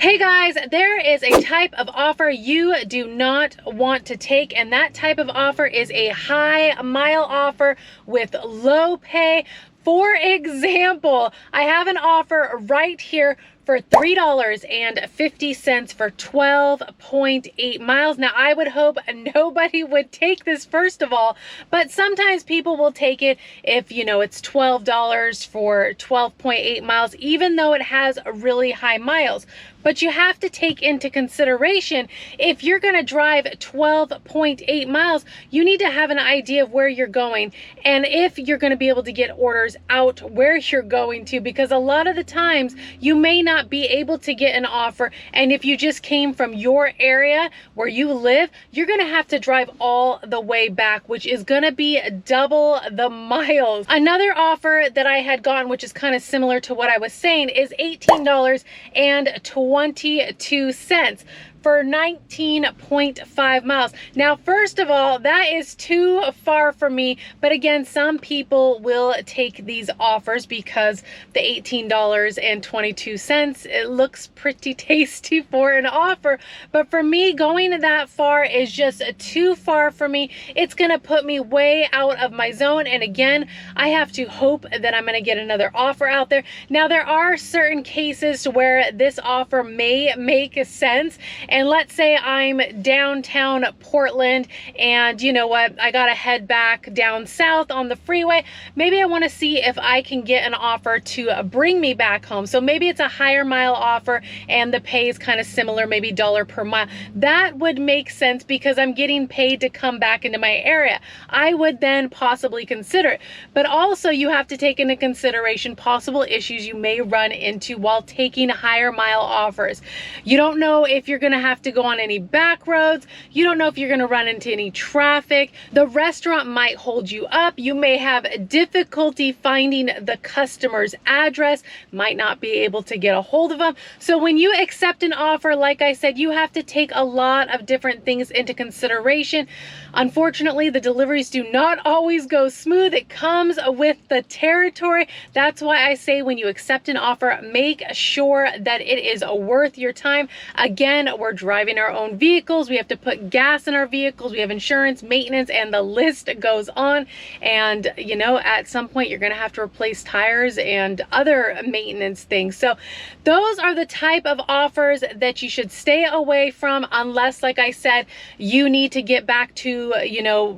Hey guys, there is a type of offer you do not want to take, and that type of offer is a high mile offer with low pay. For example, I have an offer right here for $3.50 for 12.8 miles. Now, I would hope nobody would take this first of all, but sometimes people will take it if, it's $12 for 12.8 miles, even though it has really high miles. But you have to take into consideration, if you're going to drive 12.8 miles, you need to have an idea of where you're going and if you're going to be able to get orders out where you're going to, because a lot of the times you may not be able to get an offer. And if you just came from your area where you live, you're going to have to drive all the way back, which is going to be double the miles. Another offer that I had gotten, which is kind of similar to what I was saying, is $18.22 for 19.5 miles. Now, first of all, that is too far for me, but again, some people will take these offers because the $18.22, it looks pretty tasty for an offer, but for me, going that far is just too far for me. It's gonna put me way out of my zone, and again, I have to hope that I'm gonna get another offer out there. Now, there are certain cases where this offer may make sense, and let's say I'm downtown Portland and you know what, I gotta head back down south on the freeway. Maybe I want to see if I can get an offer to bring me back home. So maybe it's a higher mile offer and the pay is kind of similar, maybe $1 per mile. That would make sense because I'm getting paid to come back into my area. I would then possibly consider it. But also you have to take into consideration possible issues you may run into while taking higher mile offers. You don't know if you're gonna have to go on any back roads. You don't know if you're going to run into any traffic. The restaurant might hold you up. You may have difficulty finding the customer's address, might not be able to get a hold of them. So when you accept an offer, like I said, you have to take a lot of different things into consideration. Unfortunately, the deliveries do not always go smooth. It comes with the territory. That's why I say when you accept an offer, make sure that it is worth your time. Again, we're driving our own vehicles. We have to put gas in our vehicles. We have insurance, maintenance, and the list goes on. And, at some point you're going to have to replace tires and other maintenance things. So those are the type of offers that you should stay away from unless, like I said, you need to get back to,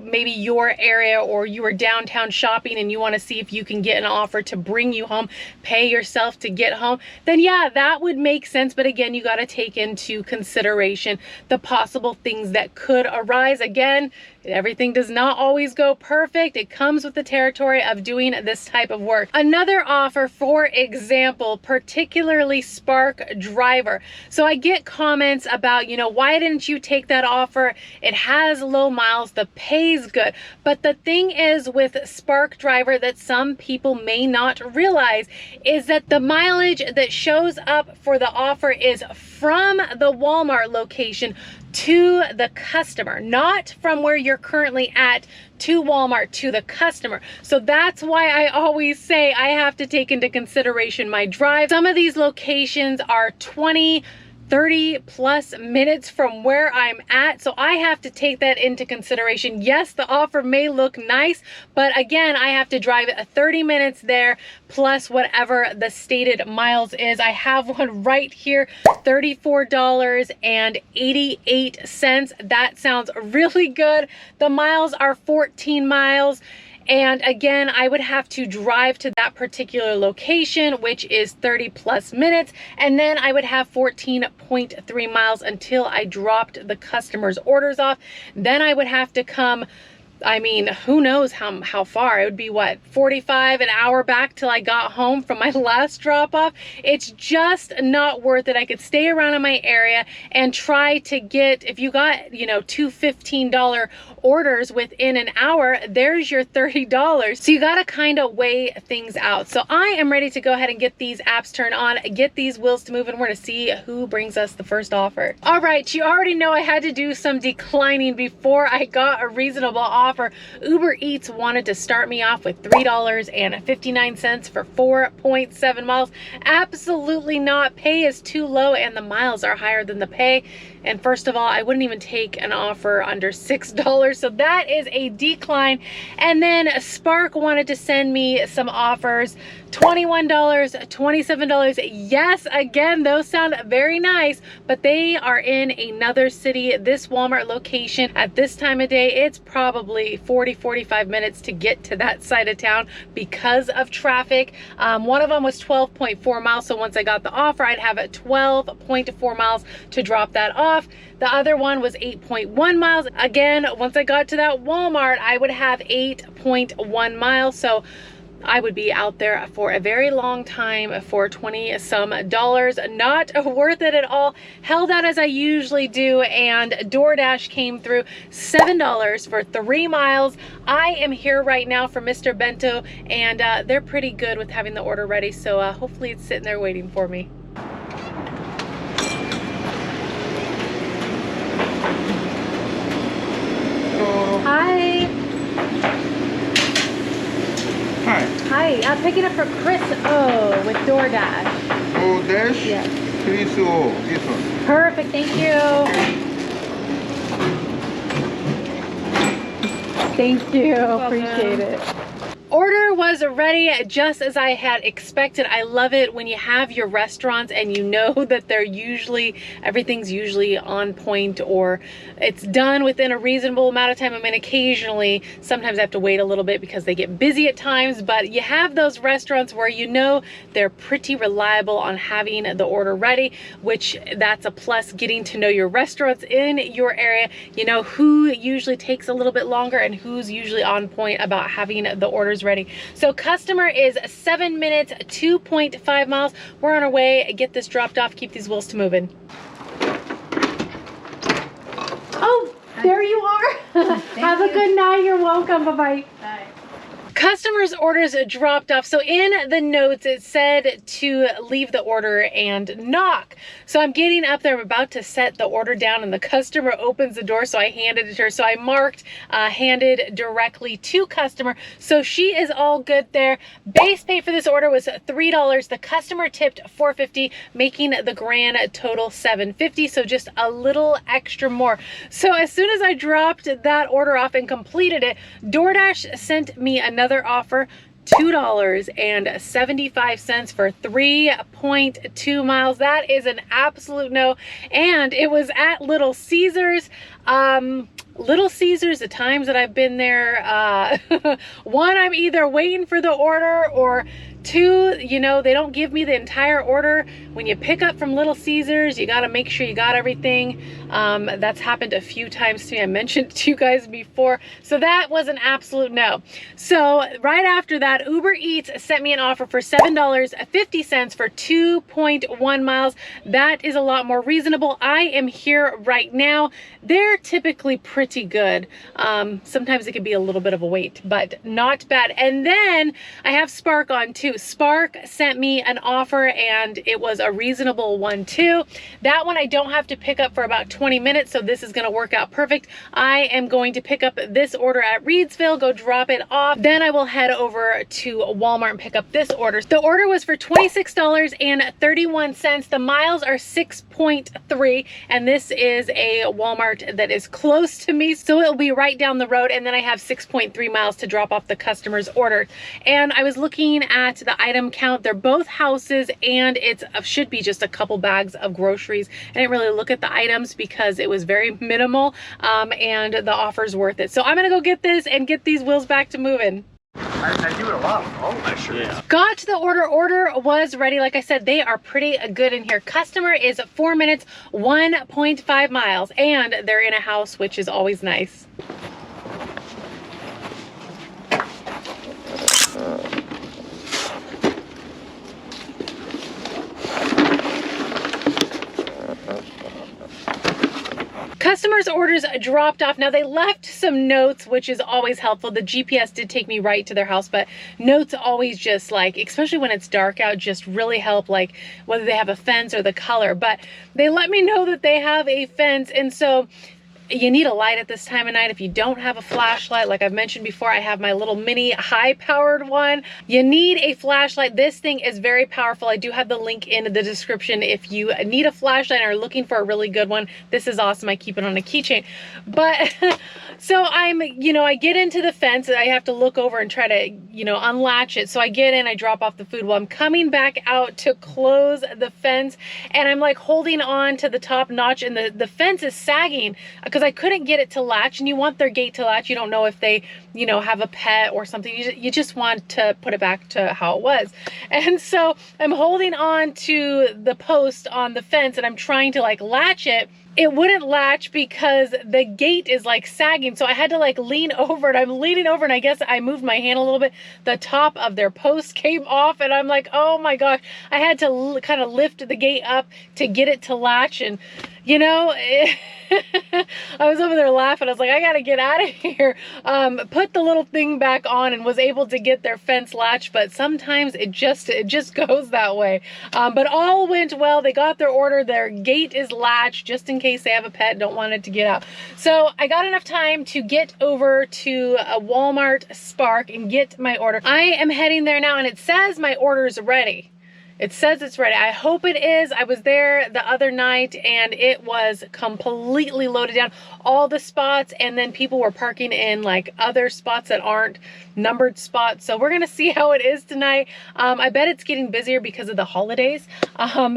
maybe your area or you are downtown shopping and you want to see if you can get an offer to bring you home, pay yourself to get home. Then yeah, that would make sense. But again, you got to take into consideration the possible things that could arise. Again, everything does not always go perfect. It comes with the territory of doing this type of work. Another offer, for example, particularly Spark Driver. So I get comments about, why didn't you take that offer? It has low miles, the pay's good. But the thing is with Spark Driver that some people may not realize is that the mileage that shows up for the offer is from the Walmart location to the customer, not from where you're currently at to Walmart to the customer. So that's why I always say I have to take into consideration my drive. Some of these locations are 20, 30 plus minutes from where I'm at. So I have to take that into consideration. Yes, the offer may look nice, but again, I have to drive 30 minutes there plus whatever the stated miles is. I have one right here, $34.88. That sounds really good. The miles are 14 miles. And again, I would have to drive to that particular location, which is 30 plus minutes. And then I would have 14.3 miles until I dropped the customer's orders off. Then I would have to come, who knows how far. It would be what, 45 an hour back till I got home from my last drop off. It's just not worth it. I could stay around in my area and try to get, if you got, two $15 orders within an hour, there's your $30. So you got to kind of weigh things out. So I am ready to go ahead and get these apps turned on, get these wheels to move, and we're going to see who brings us the first offer. All right, you already know I had to do some declining before I got a reasonable offer. offer. Uber Eats wanted to start me off with $3.59 for 4.7 miles. Absolutely not. Pay is too low and the miles are higher than the pay. And first of all, I wouldn't even take an offer under $6. So that is a decline. And then Spark wanted to send me some offers. $21, $27. Yes, again, those sound very nice, but they are in another city. This Walmart location at this time of day, it's probably 40-45 minutes to get to that side of town because of traffic. One of them was 12.4 miles. So once I got the offer, I'd have 12.4 miles to drop that off. The other one was 8.1 miles. Again, once I got to that Walmart, I would have 8.1 miles. So I would be out there for a very long time for $20-some. Not worth it at all. Held out as I usually do, and DoorDash came through $7 for 3 miles. I am here right now for Mr. Bento, and they're pretty good with having the order ready, so hopefully it's sitting there waiting for me. Hi. Hi. Hi, I'm picking up for Chris O with DoorDash. DoorDash? Yes. Please, this one. Perfect, thank you. Thank you, appreciate it. Order was ready just as I had expected. I love it when you have your restaurants and you know that they're usually, everything's usually on point or it's done within a reasonable amount of time. I mean, occasionally, sometimes I have to wait a little bit because they get busy at times, but you have those restaurants where you know they're pretty reliable on having the order ready, which that's a plus. Getting to know your restaurants in your area, you know who usually takes a little bit longer and who's usually on point about having the orders ready. So customer is 7 minutes, 2.5 miles. We're on our way. Get this dropped off, keep these wheels to moving. Oh, there you are. Have a good night. You're welcome. Bye-bye. Bye. Customer's orders dropped off. So in the notes, it said to leave the order and knock. So I'm getting up there. I'm about to set the order down and the customer opens the door. So I handed it to her. So I marked handed directly to customer. So she is all good there. Base pay for this order was $3. The customer tipped $4.50, making the grand total $7.50. So just a little extra more. So as soon as I dropped that order off and completed it, DoorDash sent me another offer, $2.75 for 3.2 miles. That is an absolute no. And it was at Little Caesars. Little Caesars, the times that I've been there, one, I'm either waiting for the order, or two, you know, they don't give me the entire order. When you pick up from Little Caesars, you got to make sure you got everything. That's happened a few times to me. I mentioned it to you guys before. So that was an absolute no. So right after that, Uber Eats sent me an offer for $7.50 for 2.1 miles. That is a lot more reasonable. I am here right now. They're typically pretty good. Sometimes it can be a little bit of a wait, but not bad. And then I have Spark on too. Spark sent me an offer and it was a reasonable one too. That one I don't have to pick up for about 20 minutes, so this is going to work out perfect. I am going to pick up this order at Reedsville, go drop it off. Then I will head over to Walmart and pick up this order. The order was for $26.31. The miles are 6.3, and this is a Walmart that is close to me, so it'll be right down the road. And then I have 6.3 miles to drop off the customer's order. And I was looking at the item count. They're both houses, and it should be just a couple bags of groceries. I didn't really look at the items because it was very minimal, and the offer's worth it. So I'm gonna go get this and get these wheels back to moving. I do it a lot with all my shirts. Yeah. Got to the order. Order was ready. Like I said, they are pretty good in here. Customer is 4 minutes, 1.5 miles, and they're in a house, which is always nice. Customers' orders dropped off. Now they left some notes, which is always helpful. The GPS did take me right to their house, but notes always just like, especially when it's dark out, just really help, like whether they have a fence or the color. But they let me know that they have a fence, and so You need a light at this time of night. If you don't have a flashlight, like I've mentioned before, I have my little mini high-powered one. You need a flashlight. This thing is very powerful. I do have the link in the description if you need a flashlight and are looking for a really good one. This is awesome. I keep it on a keychain. But so I'm, you know, I get into the fence. I have to look over and try to, you know, unlatch it. So I get in, I drop off the food. Well, I'm coming back out to close the fence, and I'm like holding on to the top notch, and the fence is sagging because I couldn't get it to latch. And you want their gate to latch. You don't know if they, you know, have a pet or something. You just want to put it back to how it was. And so I'm holding on to the post on the fence, and I'm trying to like latch it. It wouldn't latch because the gate is like sagging. So I had to like lean over, and I'm leaning over, and I guess I moved my hand a little bit. The top of their post came off, and I'm like, oh my gosh. I had to kind of lift the gate up to get it to latch. And you know, I was over there laughing. I was like, I gotta get out of here. Put the little thing back on and was able to get their fence latched, but sometimes it just goes that way. But all went well. They got their order. Their gate is latched just in case they have a pet, don't want it to get out. So I got enough time to get over to a Walmart Spark and get my order. I am heading there now, and it says my order is ready. It says it's ready. I hope it is. I was there the other night and it was completely loaded down. All the spots, and then people were parking in like other spots that aren't numbered spots. So we're gonna see how it is tonight. I bet it's getting busier because of the holidays.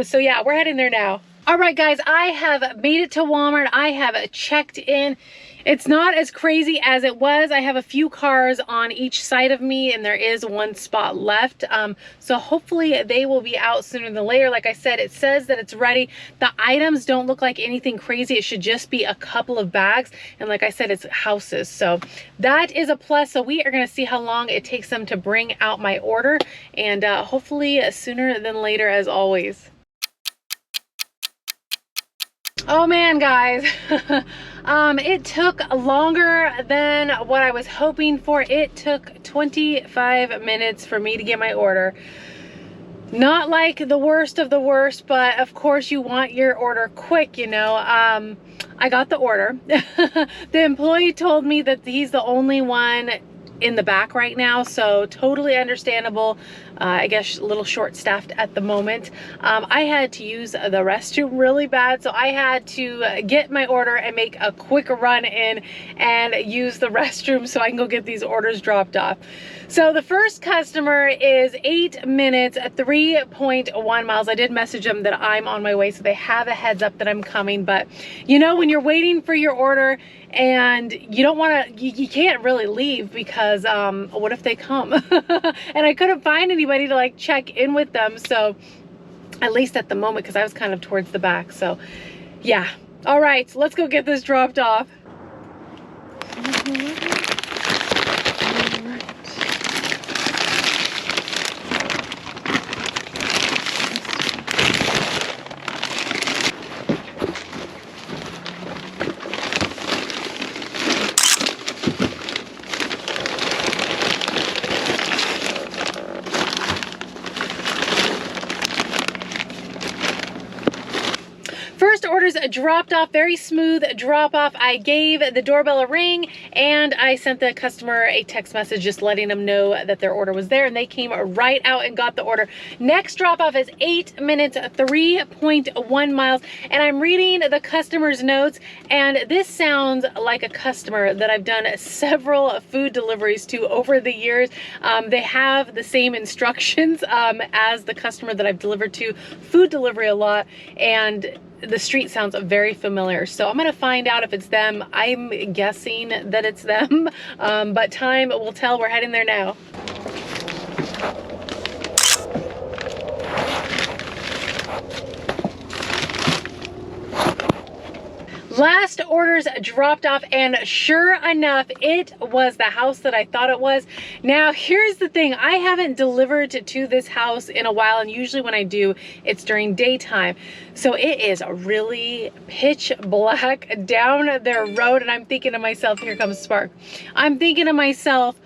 So yeah, we're heading there now. All right, guys, I have made it to Walmart. I have checked in. It's not as crazy as it was. I have a few cars on each side of me, and there is one spot left. So hopefully they will be out sooner than later. Like I said, it says that it's ready. The items don't look like anything crazy. It should just be a couple of bags. And like I said, it's houses. So that is a plus. So we are going to see how long it takes them to bring out my order, and hopefully sooner than later, as always. Oh man, guys, it took longer than what I was hoping for. It took 25 minutes for me to get my order. Not like the worst of the worst, but of course you want your order quick, you know. I got the order. The employee told me that he's the only one in the back right now, so totally understandable. I guess a little short-staffed at the moment. I had to use the restroom really bad, so I had to get my order and make a quick run in and use the restroom so I can go get these orders dropped off. So the first customer is 8 minutes, 3.1 miles. I did message them that I'm on my way, so they have a heads up that I'm coming. But you know, when you're waiting for your order and you don't want to, you can't really leave because what if they come? And I couldn't find anybody to like check in with them, so at least at the moment, because I was kind of towards the back. So yeah, all right, let's go get this dropped off. First orders dropped off, very smooth drop off. I gave the doorbell a ring and I sent the customer a text message just letting them know that their order was there, and they came right out and got the order. Next drop off is 8 minutes, 3.1 miles, and I'm reading the customer's notes, and this sounds like a customer that I've done several food deliveries to over the years. They have the same instructions as the customer that I've delivered to, food delivery a lot, and the street sounds very familiar. So I'm gonna find out if it's them. I'm guessing that it's them, but time will tell. We're heading there now. Last orders dropped off, and sure enough, it was the house that I thought it was. Now, here's the thing. I haven't delivered to this house in a while, and usually when I do, it's during daytime. So it is really pitch black down their road, and I'm thinking to myself, here comes Spark. I'm thinking to myself,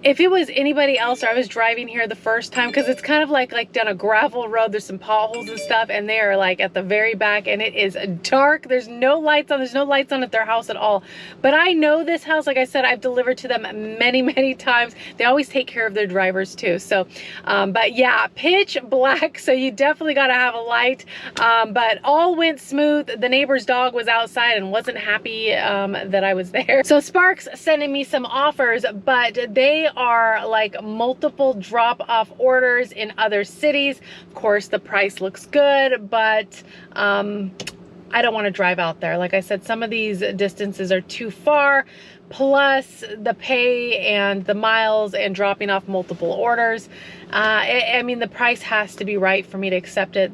If it was anybody else or I was driving here the first time, because it's kind of like down a gravel road, there's some potholes and stuff, and they are like at the very back and it is dark. There's no lights on. There's no lights on at their house at all. But I know this house, like I said, I've delivered to them many times. They always take care of their drivers too. So, but yeah, pitch black. So you definitely got to have a light. But all went smooth. The neighbor's dog was outside and wasn't happy that I was there. So Sparks sending me some offers, but they are like multiple drop-off orders in other cities. Of course, the price looks good, but I don't want to drive out there. Like I said, some of these distances are too far, plus the pay and the miles and dropping off multiple orders. I mean, the price has to be right for me to accept it.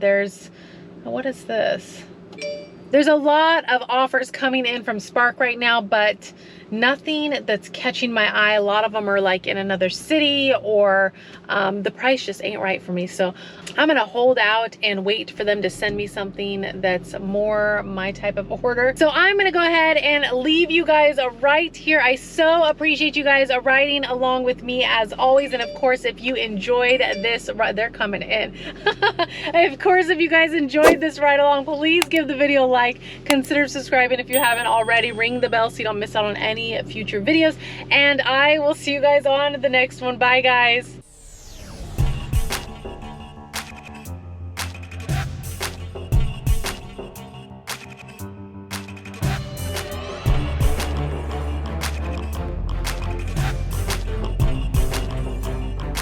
What is this? There's a lot of offers coming in from Spark right now, but nothing that's catching my eye. A lot of them are like in another city, or the price just ain't right for me. So I'm gonna hold out and wait for them to send me something that's more my type of order. So I'm gonna go ahead and leave you guys right here. I so appreciate you guys riding along with me as always. And of course, if you enjoyed this, they're coming in. Of course, if you guys enjoyed this ride along, please give the video a like. Consider subscribing if you haven't already. Ring the bell so you don't miss out on any future videos, and I will see you guys on the next one. Bye guys.